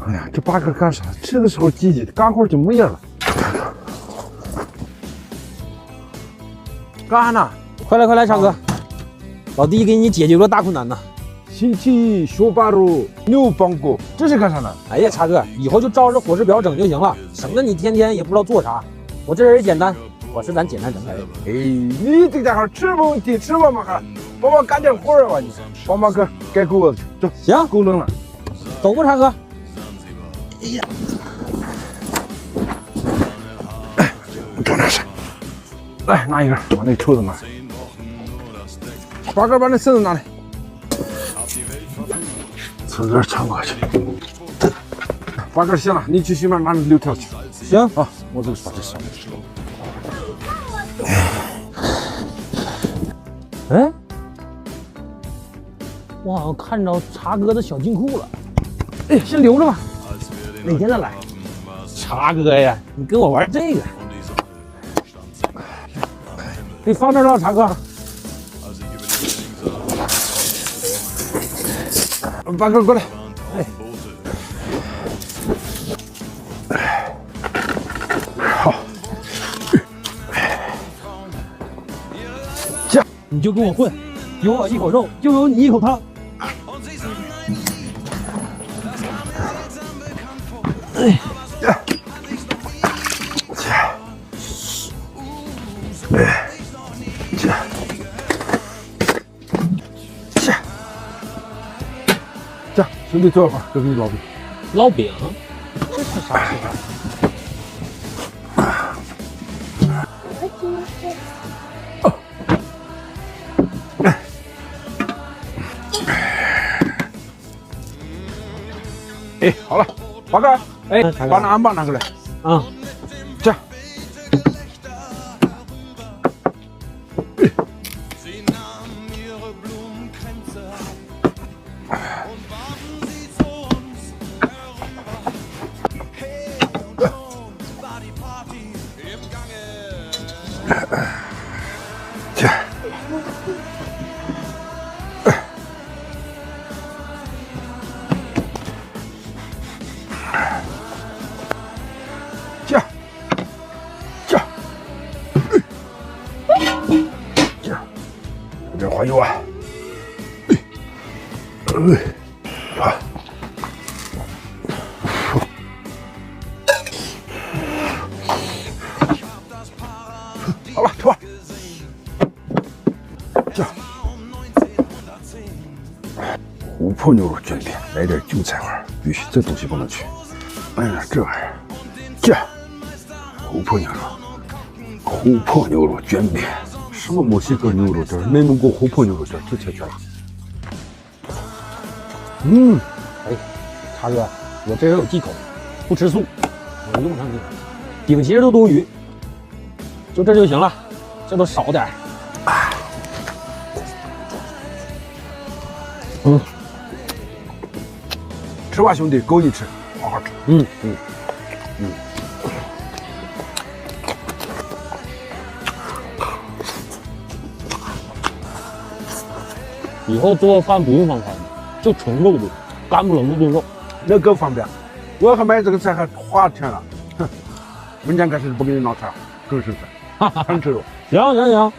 哎呀，这八哥干啥？吃的时候积极，干会儿就没了。干啥呢？快来快来，昌哥，老弟给你解决了大困难呐！星期一学把肉牛帮锅，这是干啥呢？哎呀，茶哥，以后就照着伙食表整就行了，省得你天天也不知道做啥。我这人也简单，我是咱简单人呗。哎，你这家伙吃没问题，吃吧嘛还，帮忙干点活儿吧你，帮忙给盖锅子去，走，行，够冷了，走吧，茶哥。哎呀，哎，整点啥？来拿一根，把那抽子拿。八哥把那绳子拿来，从这儿穿过去。八哥行了，你去前面拿那6条去。行啊，我这个把这上面吃了。哎，我好像看着茶哥的小金库了。哎，先留着吧，哪天再来。茶哥呀，你跟我玩这个，你放这儿了，茶哥。八哥过来，好，行，你就跟我混，有我一口肉，就有你一口汤。哎，这兄弟坐会儿，哥给你烙饼。烙饼，这是啥吃法？哎，好了，八哥，哎，把那安棒拿过来。啊，这样。这样。这样，这样，这样，这还有啊，好，好了，吃吧。这样，琥珀牛肉卷饼，来点韭菜味儿，必须这东西不能去。哎呀，这玩意儿，这琥珀牛肉卷饼，什么墨西哥牛肉卷、内蒙古琥珀牛肉卷，这全了。哎，茶哥，我这人有忌口，不吃素，我用上你了。饼其实都多余，就这就行了，这都少点儿。吃吧，兄弟，够你吃，好好吃。以后做饭不用放汤，就纯肉炖，干不冷的炖肉。那更方便。我还买这个菜还花钱了，哼，明天开始不给你闹菜了，更省事，全吃肉。行行行，